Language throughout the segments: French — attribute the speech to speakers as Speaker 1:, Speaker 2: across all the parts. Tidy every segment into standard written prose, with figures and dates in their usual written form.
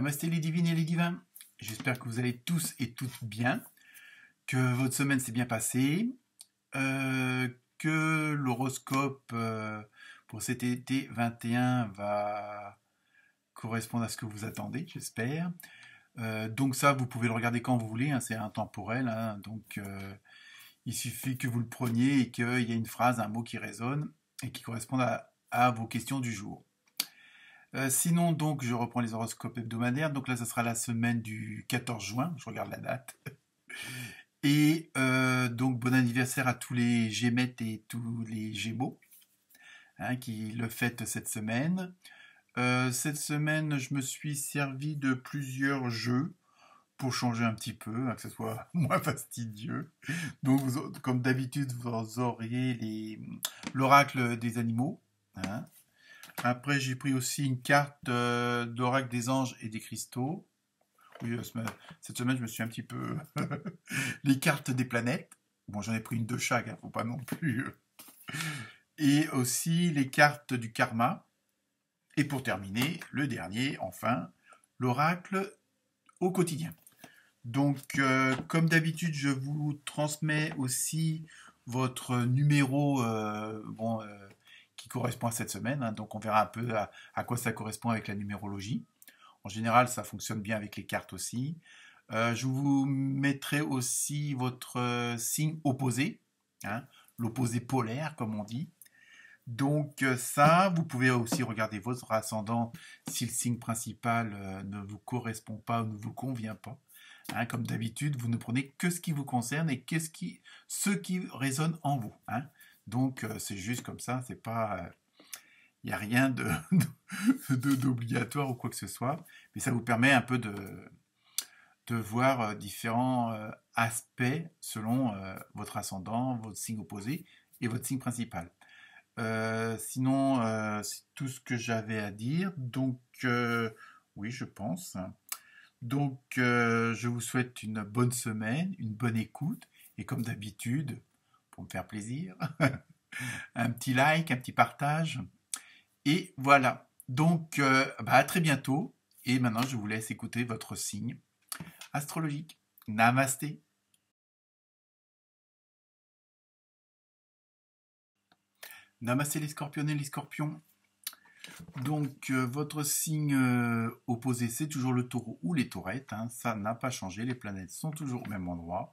Speaker 1: Namasté les divines et les divins. J'espère que vous allez tous et toutes bien, que votre semaine s'est bien passée, que l'horoscope pour cet été 21 va correspondre à ce que vous attendez, j'espère. Donc ça, vous pouvez le regarder quand vous voulez, hein, c'est intemporel, hein, donc il suffit que vous le preniez et qu'il y ait une phrase, un mot qui résonne et qui corresponde à vos questions du jour. Sinon, donc, je reprends les horoscopes hebdomadaires. Donc là, ça sera la semaine du 14 juin. Je regarde la date. Et donc, bon anniversaire à tous les Gémettes et tous les Gémeaux hein, qui le fêtent cette semaine. Cette semaine, je me suis servi de plusieurs jeux pour changer un petit peu, hein, que ce soit moins fastidieux. Donc, comme d'habitude, vous auriez l'oracle des animaux. Hein. Après, j'ai pris aussi une carte d'oracle des anges et des cristaux. Oui, cette semaine, je me suis un petit peu... les cartes des planètes. Bon, j'en ai pris une de chaque, hein, faut pas non plus... Et aussi les cartes du karma. Et pour terminer, le dernier, enfin, l'oracle au quotidien. Donc, comme d'habitude, je vous transmets aussi votre numéro... qui correspond à cette semaine. Hein, donc on verra un peu à quoi ça correspond avec la numérologie. En général, ça fonctionne bien avec les cartes aussi. Je vous mettrai aussi votre signe opposé, hein, l'opposé polaire comme on dit. Donc ça, vous pouvez aussi regarder votre ascendant si le signe principal ne vous correspond pas ou ne vous convient pas. Hein, comme d'habitude, vous ne prenez que ce qui vous concerne et ce qui résonne en vous. Hein. Donc c'est juste comme ça, c'est pas, il n'y a rien d'obligatoire ou quoi que ce soit, mais ça vous permet un peu de voir différents aspects selon votre ascendant, votre signe opposé et votre signe principal. Sinon, c'est tout ce que j'avais à dire. Donc oui, je pense. Donc je vous souhaite une bonne semaine, une bonne écoute et comme d'habitude, pour me faire plaisir, un petit like, un petit partage. Et voilà. Donc, à très bientôt. Et maintenant, je vous laisse écouter votre signe astrologique. Namasté. Namasté les scorpions et les scorpions. Donc, votre signe opposé, c'est toujours le taureau ou les taurettes. Hein. Ça n'a pas changé. Les planètes sont toujours au même endroit.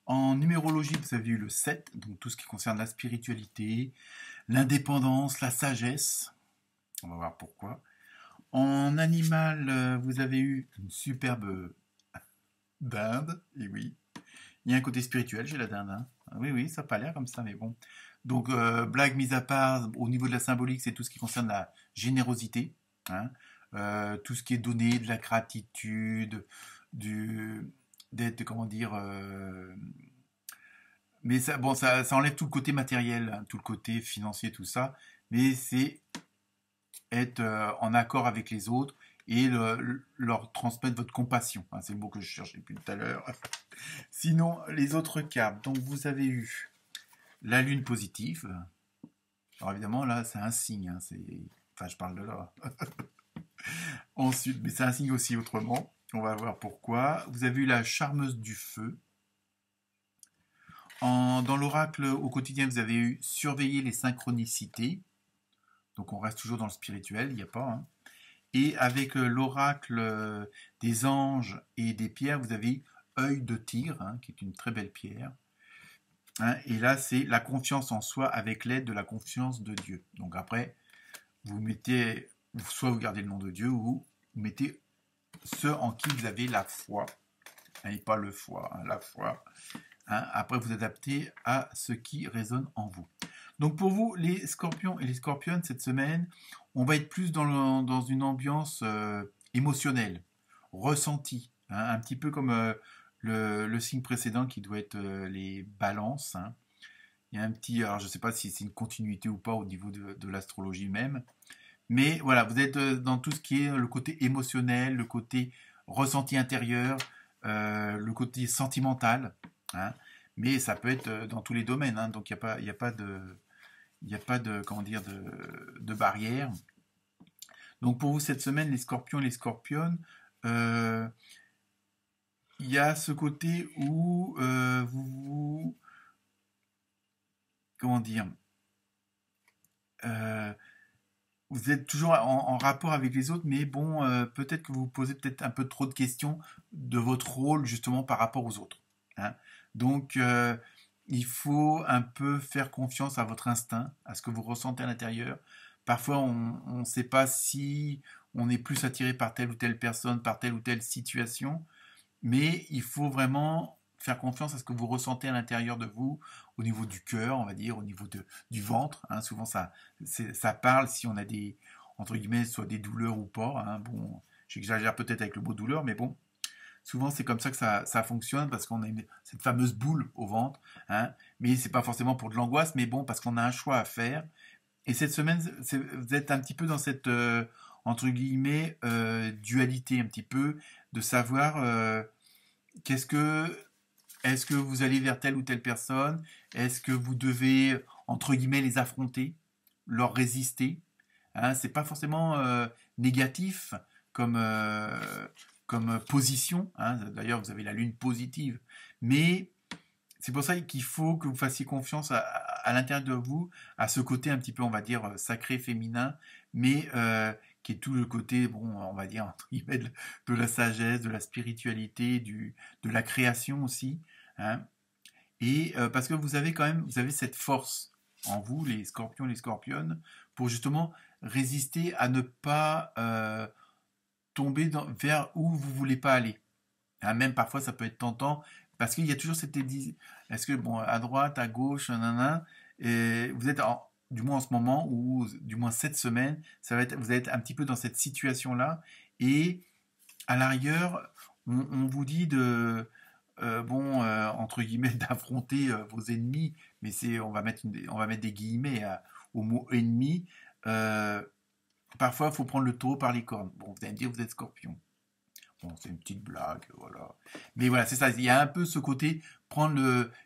Speaker 1: En numérologie, vous avez eu le 7, donc tout ce qui concerne la spiritualité, l'indépendance, la sagesse. On va voir pourquoi. En animal, vous avez eu une superbe dinde, et oui. Il y a un côté spirituel chez la dinde. Hein. Oui, ça n'a pas l'air comme ça, mais bon. Donc, blague mise à part, au niveau de la symbolique, c'est tout ce qui concerne la générosité. Hein. Tout ce qui est donné, de la gratitude, d'être, comment dire... mais ça, bon, ça enlève tout le côté matériel, hein, tout le côté financier, tout ça. Mais c'est être en accord avec les autres et leur transmettre votre compassion. Hein, c'est le mot que je cherchais depuis tout à l'heure. Sinon, les autres cartes. Donc, vous avez eu la lune positive. Alors, évidemment, là, c'est un signe. Hein, enfin, je parle de là. Ensuite, mais c'est un signe aussi autrement. On va voir pourquoi. Vous avez eu la charmeuse du feu. Dans l'oracle au quotidien, vous avez eu surveiller les synchronicités. Donc, on reste toujours dans le spirituel, il n'y a pas. Hein. Et avec l'oracle des anges et des pierres, vous avez œil de tigre, hein, qui est une très belle pierre. Hein, et là, c'est la confiance en soi avec l'aide de la confiance de Dieu. Donc après, vous mettez, soit vous gardez le nom de Dieu, ou vous mettez ceux en qui vous avez la foi. Hein, et pas le foi, hein, la foi. Hein, après, vous adaptez à ce qui résonne en vous. Donc pour vous, les scorpions et les scorpionnes, cette semaine, on va être plus dans une ambiance émotionnelle, ressentie, hein, un petit peu comme le signe précédent qui doit être les balances. Hein. Il y a un petit, alors je ne sais pas si c'est une continuité ou pas au niveau de l'astrologie même, mais voilà, vous êtes dans tout ce qui est le côté émotionnel, le côté ressenti intérieur, le côté sentimental, hein, mais ça peut être dans tous les domaines, hein, donc il n'y a pas de comment dire, de barrière. Donc pour vous cette semaine, les scorpions et les scorpionnes, euh, il y a ce côté où comment dire, euh, vous êtes toujours en rapport avec les autres, mais bon, peut-être que vous vous posez peut-être un peu trop de questions de votre rôle justement par rapport aux autres, hein. Donc, il faut un peu faire confiance à votre instinct, à ce que vous ressentez à l'intérieur. Parfois, on ne sait pas si on est plus attiré par telle ou telle personne, par telle ou telle situation, mais il faut vraiment faire confiance à ce que vous ressentez à l'intérieur de vous, au niveau du cœur, on va dire, au niveau du ventre, hein. Souvent, ça parle si on a des, entre guillemets, soit des douleurs ou pas, hein. Bon, j'exagère peut-être avec le mot douleur, mais bon, souvent c'est comme ça que ça fonctionne, parce qu'on a cette fameuse boule au ventre, hein. Mais c'est pas forcément pour de l'angoisse, mais bon, parce qu'on a un choix à faire. Et cette semaine, vous êtes un petit peu dans cette, entre guillemets, dualité, un petit peu, de savoir qu'est-ce que est-ce que vous allez vers telle ou telle personne? Est-ce que vous devez, entre guillemets, les affronter, leur résister? Hein, c'est pas forcément négatif comme, comme position, hein. D'ailleurs, vous avez la lune positive. Mais c'est pour ça qu'il faut que vous fassiez confiance à l'intérieur de vous, à ce côté un petit peu, on va dire, sacré, féminin, mais qui est tout le côté, bon, on va dire, entre guillemets, de la sagesse, de la spiritualité, de la création aussi, hein. Et parce que vous avez quand même, vous avez cette force en vous, les scorpions, les scorpionnes, pour justement résister à ne pas tomber vers où vous voulez pas aller. Hein, même parfois, ça peut être tentant parce qu'il y a toujours cette est-ce que bon, à droite, à gauche, nanana, et vous êtes du moins en ce moment ou du moins cette semaine, vous allez être un petit peu dans cette situation-là, et à l'arrière, on vous dit de bon, entre guillemets, d'affronter vos ennemis, mais on va mettre des guillemets au mot ennemi. Euh, Parfois, il faut prendre le taureau par les cornes. Bon, vous allez me dire, vous êtes scorpion. Bon, c'est une petite blague, voilà. Mais voilà, c'est ça. Il y a un peu ce côté,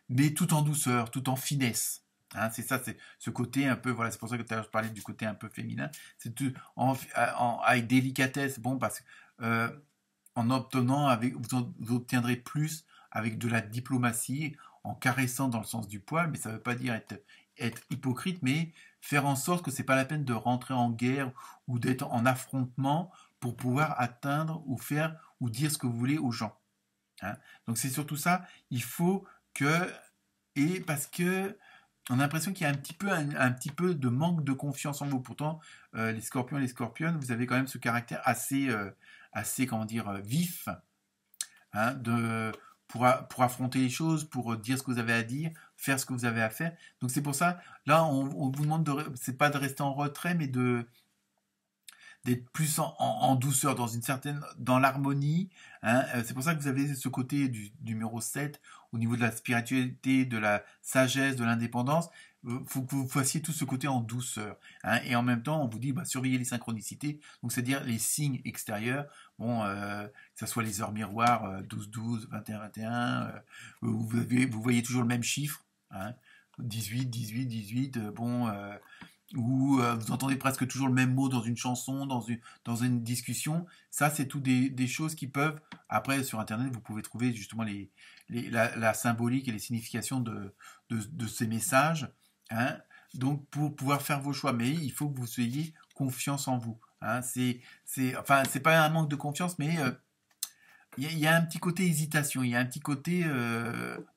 Speaker 1: mais tout en douceur, tout en finesse. Hein, c'est ça, c'est ce côté un peu, voilà, c'est pour ça que tout à l'heure je parlais du côté un peu féminin. C'est tout avec délicatesse, bon, parce que euh, en obtenant vous obtiendrez plus avec de la diplomatie, en caressant dans le sens du poil, mais ça ne veut pas dire être hypocrite, mais faire en sorte que c'est pas la peine de rentrer en guerre ou d'être en affrontement pour pouvoir atteindre ou faire ou dire ce que vous voulez aux gens, hein. Donc c'est surtout ça, il faut que, et parce que on a l'impression qu'il y a un petit peu de manque de confiance en vous. Pourtant, les scorpions et les scorpionnes, vous avez quand même ce caractère assez comment dire, vif, hein, pour affronter les choses, pour dire ce que vous avez à dire, faire ce que vous avez à faire. Donc c'est pour ça, là, on vous demande c'est pas de rester en retrait, mais d'être plus en douceur, dans l'harmonie, hein. C'est pour ça que vous avez ce côté du numéro 7 au niveau de la spiritualité, de la sagesse, de l'indépendance. Il faut que vous fassiez tout ce côté en douceur, hein. Et en même temps, on vous dit, bah, surveillez les synchronicités, donc c'est-à-dire les signes extérieurs, bon, que ce soit les heures miroirs, 12-12, 21-21, vous voyez toujours le même chiffre, hein, 18, 18, 18, bon, où vous entendez presque toujours le même mot dans une chanson, dans une discussion. Ça, c'est tout des choses qui peuvent... Après, sur Internet, vous pouvez trouver justement la symbolique et les significations de ces messages, hein. Donc, pour pouvoir faire vos choix. Mais il faut que vous ayez confiance en vous, hein. Enfin, c'est pas un manque de confiance, mais il y a un petit côté hésitation, il y a un petit côté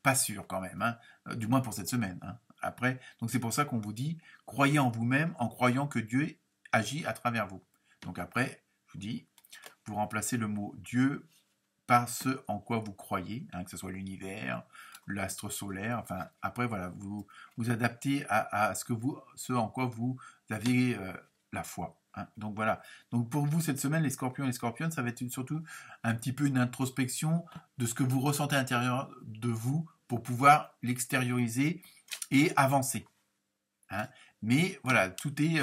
Speaker 1: pas sûr quand même, hein, du moins pour cette semaine, hein. Après, donc c'est pour ça qu'on vous dit, croyez en vous-même en croyant que Dieu agit à travers vous. Donc après, je vous dis, vous remplacez le mot Dieu par ce en quoi vous croyez, hein, que ce soit l'univers, l'astre solaire, enfin après voilà, vous adaptez à ce en quoi vous avez la foi, hein. Donc voilà. Donc pour vous cette semaine, les scorpions et les scorpionnes, ça va être surtout un petit peu une introspection de ce que vous ressentez à l'intérieur de vous pour pouvoir l'extérioriser et avancer, hein. Mais voilà, tout est,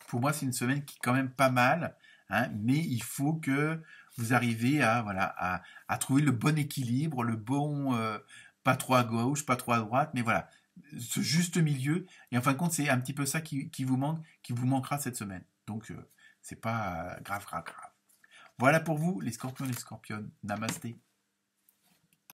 Speaker 1: pour moi c'est une semaine qui est quand même pas mal, hein, mais il faut que vous arrivez voilà, à trouver le bon équilibre, le bon, pas trop à gauche, pas trop à droite, mais voilà, ce juste milieu. Et en fin de compte, c'est un petit peu ça qui vous manque, qui vous manquera cette semaine. Donc, c'est pas grave, grave, grave. Voilà pour vous, les scorpions et les scorpionnes. Namasté.